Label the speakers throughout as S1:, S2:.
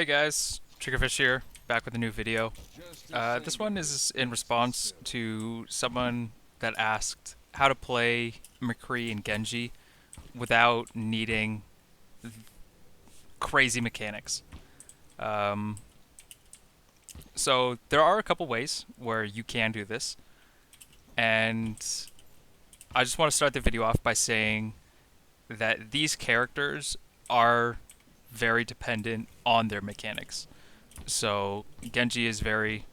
S1: Hey guys, Triggerfish here, back with a new video. This one is in response to someone that asked how to play McCree and Genji without needing crazy mechanics. Um, so there are a couple ways where you can do this, and I just want to start the video off by saying that these characters are very dependent on their mechanics. So Genji is very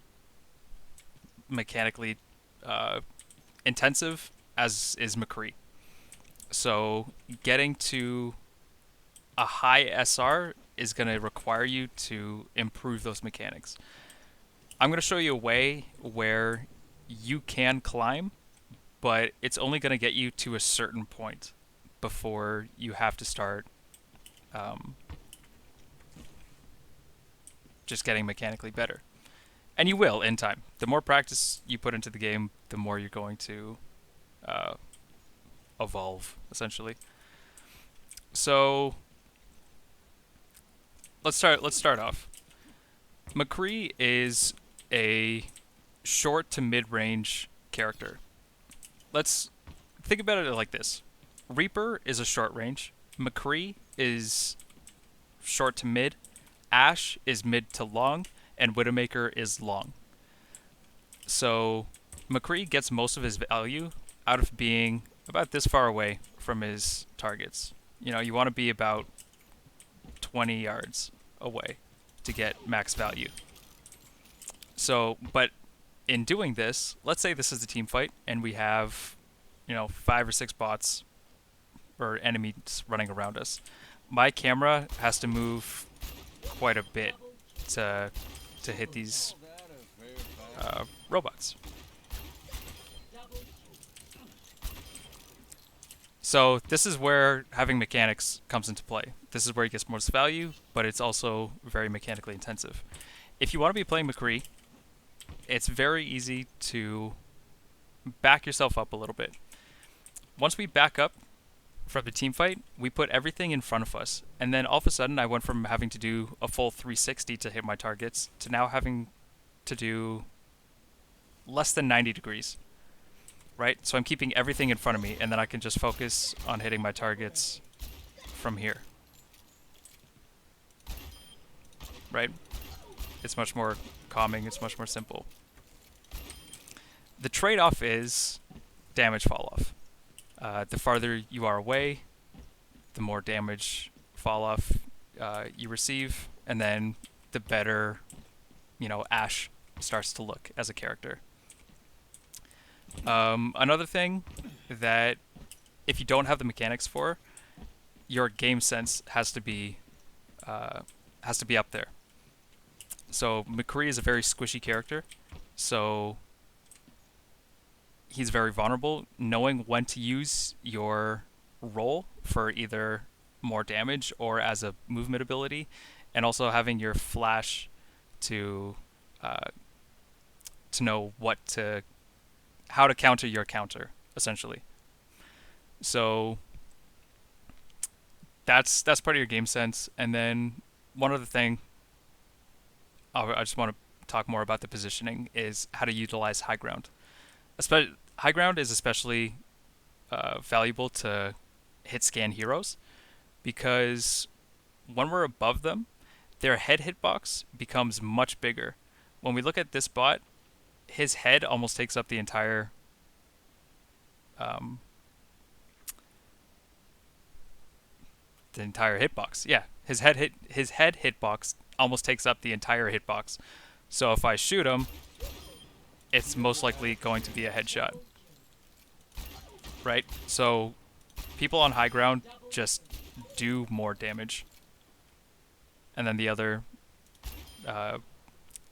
S1: mechanically uh, intensive, as is McCree. So getting to a high SR is going to require you to improve those mechanics. I'm going to show you a way where you can climb, but it's only going to get you to a certain point before you have to start um, just getting mechanically better. And you will in time. The more practice you put into the game, the more you're going to uh, evolve, essentially. So let's start off. McCree is a short to mid-range character. Let's think about it like this. Reaper is a short range. McCree is short to mid. Ashe is mid to long, and Widowmaker is long. So McCree gets most of his value out of being about this far away from his targets. You know, you want to be about 20 yards away to get max value. So, but in doing this, let's say this is a team fight and we have, 5 or 6 bots or enemies running around us. My camera has to move quite a bit to hit these robots. So this is where having mechanics comes into play. This is where it gets most value, but it's also very mechanically intensive. If you want to be playing McCree, it's very easy to back yourself up a little bit. Once we back up from the team fight, we put everything in front of us. And then all of a sudden, I went from having to do a full 360 to hit my targets to now having to do less than 90 degrees. Right? So I'm keeping everything in front of me, and then I can just focus on hitting my targets from here. Right? It's much more calming, it's much more simple. The trade-off is damage fall-off. The farther you are away, the more damage fall-off you receive, and then the better, Ashe starts to look as a character. Another thing that if you don't have the mechanics for, your game sense has to be up there. So McCree is a very squishy character, so he's very vulnerable. Knowing when to use your roll for either more damage or as a movement ability, and also having your flash to know how to counter your counter, essentially. So that's part of your game sense. And then one other thing I just want to talk more about the positioning is how to utilize high ground. High ground is especially valuable to hit scan heroes because when we're above them, their head hitbox becomes much bigger. When we look at this bot, his head almost takes up the entire hitbox. Yeah, his head hitbox almost takes up the entire hitbox. So if I shoot him, it's most likely going to be a headshot. Right? So people on high ground just do more damage. And then the other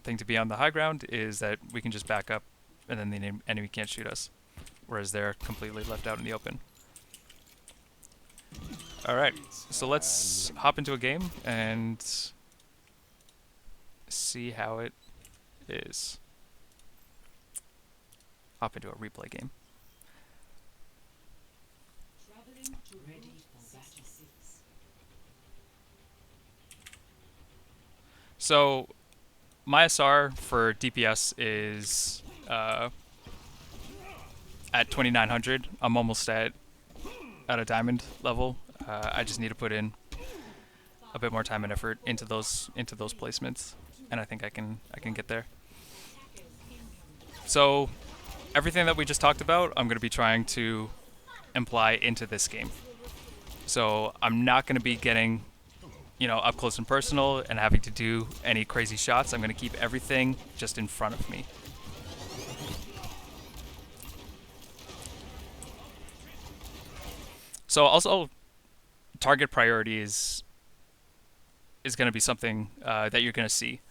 S1: thing to be on the high ground is that we can just back up and then the enemy can't shoot us. Whereas they're completely left out in the open. Alright, so let's hop into a game and see how it is. Hop into a replay game. So my SR for DPS is at 2900. I'm almost at a diamond level. I just need to put in a bit more time and effort into those placements, and I think I can get there. So everything that we just talked about, I'm going to be trying to imply into this game. So I'm not going to be getting, you know, up close and personal and having to do any crazy shots. I'm going to keep everything just in front of me. So also, target priority is going to be something that you're going to see.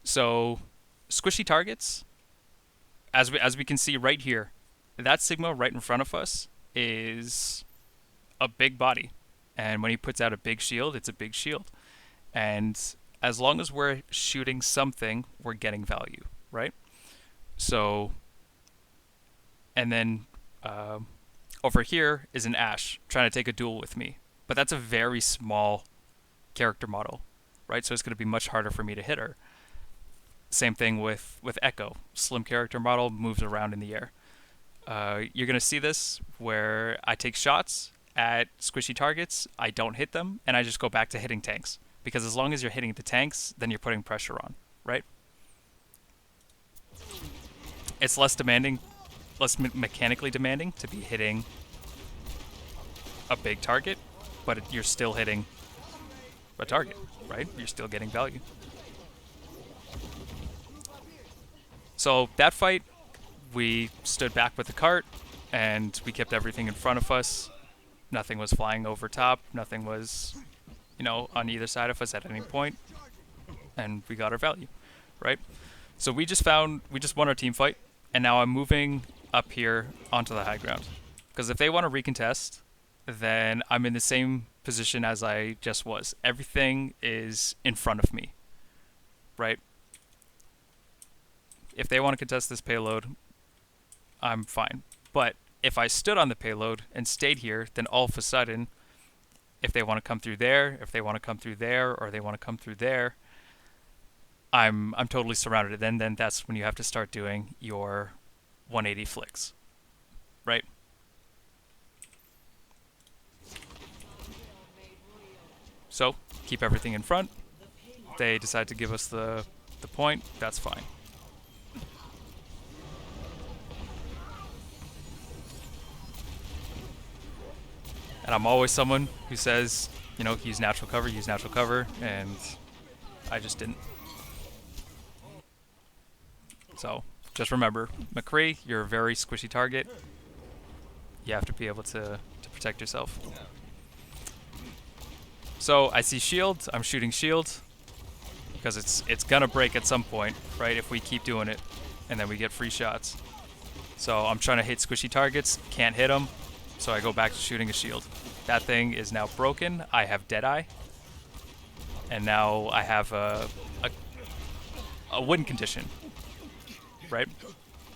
S1: So squishy targets, as we can see right here, that Sigma right in front of us is a big body, and when he puts out a big shield, it's a big shield. And as long as we're shooting something, we're getting value, right? So, and then over here is an Ashe trying to take a duel with me, but that's a very small character model, right? So it's going to be much harder for me to hit her. Same thing with Echo. Slim character model, moves around in the air. You're going to see this where I take shots at squishy targets, I don't hit them, and I just go back to hitting tanks. Because as long as you're hitting the tanks, then you're putting pressure on, right? It's less demanding, less mechanically demanding to be hitting a big target, but you're still hitting a target, right? You're still getting value. So that fight, we stood back with the cart, and we kept everything in front of us. Nothing was flying over top. Nothing was, you know, on either side of us at any point, and we got our value, right? So we just won our team fight, and now I'm moving up here onto the high ground. Because if they want to recontest, then I'm in the same position as I just was. Everything is in front of me, right? If they want to contest this payload, I'm fine. But if I stood on the payload and stayed here, then all of a sudden, if they want to come through there, if they want to come through there, or they want to come through there, I'm totally surrounded. And then that's when you have to start doing your 180 flicks, right? So keep everything in front. They decide to give us the point. That's fine. And I'm always someone who says, you know, use natural cover, and I just didn't. So just remember, McCree, you're a very squishy target. You have to be able to protect yourself. So I see shield, I'm shooting shield, because it's gonna break at some point, right, if we keep doing it, and then we get free shots. So I'm trying to hit squishy targets, can't hit them, so I go back to shooting a shield. That thing is now broken. I have Deadeye, and now I have a win condition, right?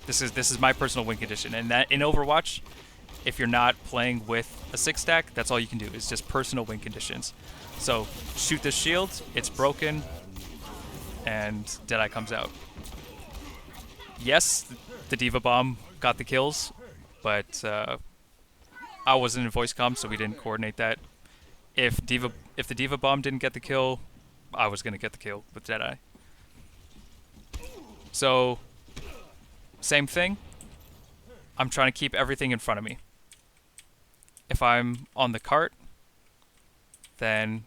S1: This is my personal win condition, and that in Overwatch, if you're not playing with a 6-stack, that's all you can do. It's just personal win conditions. So shoot this shield, it's broken, and Deadeye comes out. Yes, the Diva Bomb got the kills, but I wasn't in voice comm, so we didn't coordinate that. If the Diva Bomb didn't get the kill, I was gonna get the kill with Deadeye. So same thing. I'm trying to keep everything in front of me. If I'm on the cart, then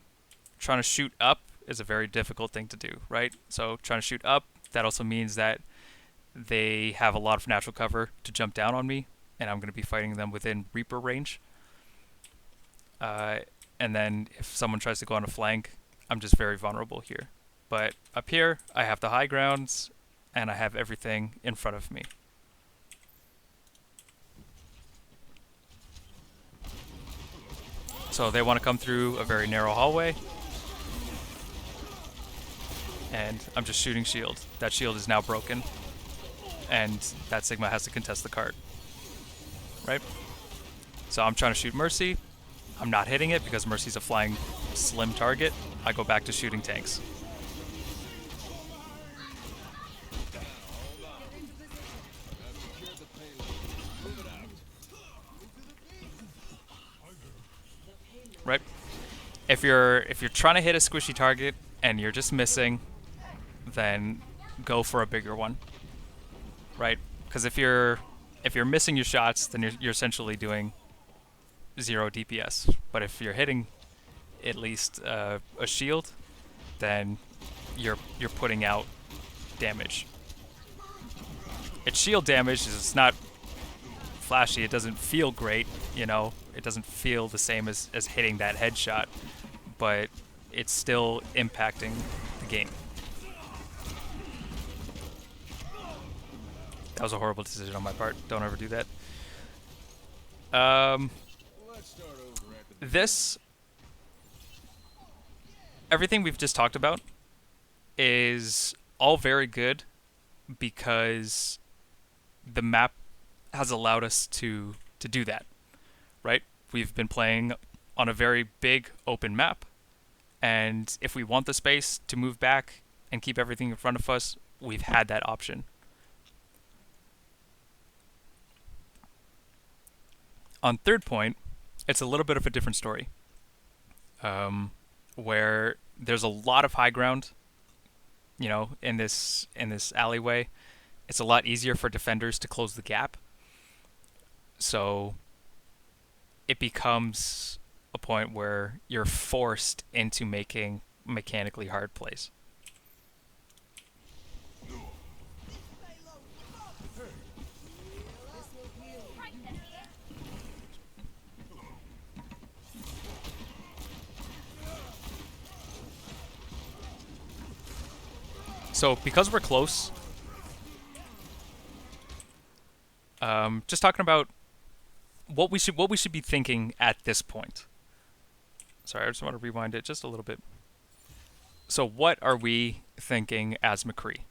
S1: trying to shoot up is a very difficult thing to do, right? So trying to shoot up, that also means that they have a lot of natural cover to jump down on me, and I'm going to be fighting them within Reaper range. And then if someone tries to go on a flank, I'm just very vulnerable here. But up here, I have the high grounds, and I have everything in front of me. So they want to come through a very narrow hallway, and I'm just shooting shield. That shield is now broken, and that Sigma has to contest the cart, right? So I'm trying to shoot Mercy. I'm not hitting it because Mercy's a flying slim target. I go back to shooting tanks. right? If you're trying to hit a squishy target and you're just missing, then go for a bigger one, right? Because if you're missing your shots, then you're essentially doing 0 DPS. But if you're hitting at least a shield, then you're putting out damage. Its shield damage is not flashy. It doesn't feel great, you know. It doesn't feel the same as hitting that headshot, but it's still impacting the game. That was a horrible decision on my part. Don't ever do that. Everything we've just talked about is all very good because the map has allowed us to do that, right? We've been playing on a very big open map, and if we want the space to move back and keep everything in front of us, we've had that option. On third point, it's a little bit of a different story, where there's a lot of high ground, you know, in this alleyway. It's a lot easier for defenders to close the gap. So it becomes a point where you're forced into making mechanically hard plays. So because we're close, just talking about what we should be thinking at this point. Sorry, I just want to rewind it just a little bit. So what are we thinking as McCree?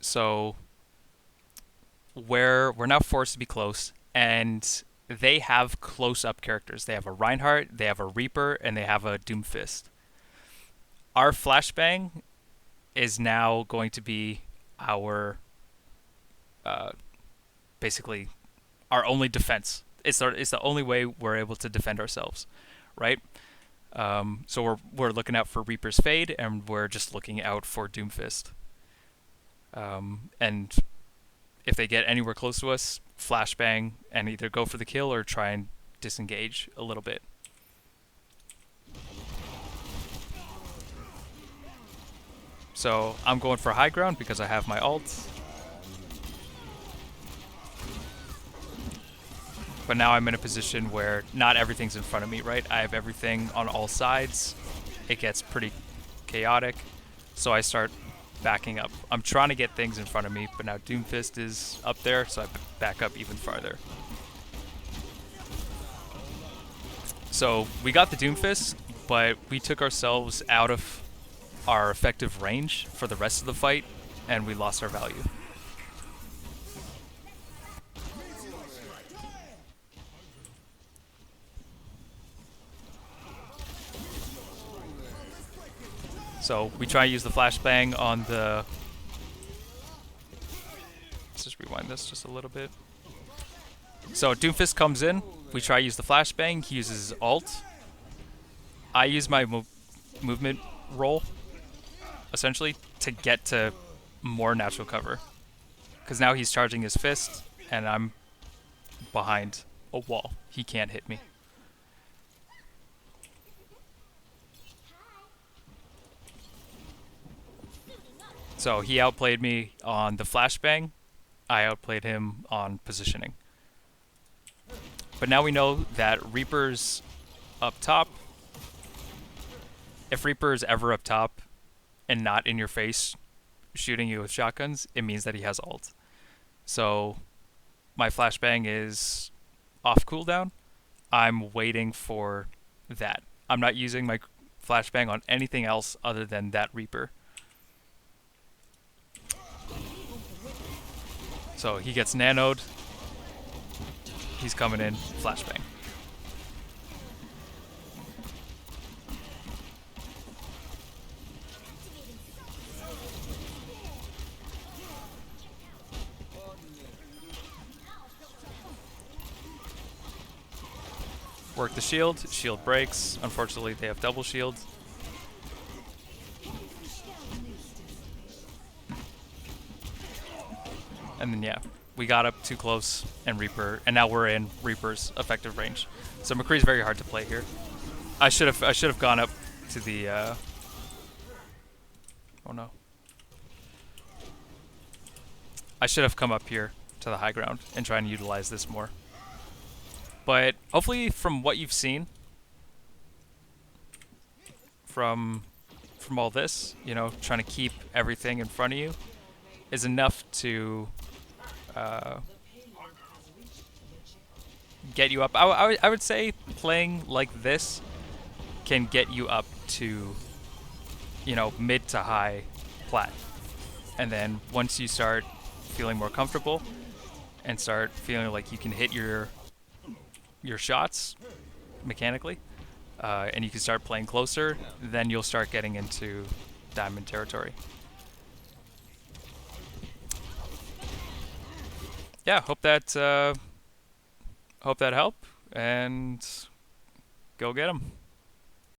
S1: So we're now forced to be close, and they have close-up characters. They have a Reinhardt, they have a Reaper, and they have a Doomfist. Our flashbang is now going to be our basically our only defense. It's the only way we're able to defend ourselves, right? So we're looking out for Reaper's Fade, and we're just looking out for Doomfist. And if they get anywhere close to us, flashbang and either go for the kill or try and disengage a little bit. So I'm going for high ground because I have my ult. But now I'm in a position where not everything's in front of me, right? I have everything on all sides. It gets pretty chaotic. So I start backing up. I'm trying to get things in front of me, but now Doomfist is up there, so I back up even farther. So we got the Doomfist, but we took ourselves out of our effective range for the rest of the fight, and we lost our value. So we try to use the flashbang on the... Let's just rewind this just a little bit. So Doomfist comes in, we try to use the flashbang, he uses his ult. I use my movement roll, essentially, to get to more natural cover. Because now he's charging his fist, and I'm behind a wall. He can't hit me. So he outplayed me on the flashbang. I outplayed him on positioning. But now we know that Reaper's up top. If Reaper is ever up top and not in your face shooting you with shotguns, it means that he has ult. So my flashbang is off cooldown. I'm waiting for that. I'm not using my flashbang on anything else other than that Reaper. So he gets nanoed. He's coming in, flashbang. Work the shield. Shield breaks. Unfortunately, they have double shield. And then, yeah, we got up too close and Reaper, and now we're in Reaper's effective range. So McCree's very hard to play here. I should have gone up to the. Oh no. I should have come up here to the high ground and try and utilize this more. But hopefully, from what you've seen, from all this, you know, trying to keep everything in front of you, is enough to get you up. I would say playing like this can get you up to, you know, mid to high plat. And then once you start feeling more comfortable and start feeling like you can hit your shots mechanically, and you can start playing closer, then you'll start getting into diamond territory. Yeah, hope that helped, and go get 'em.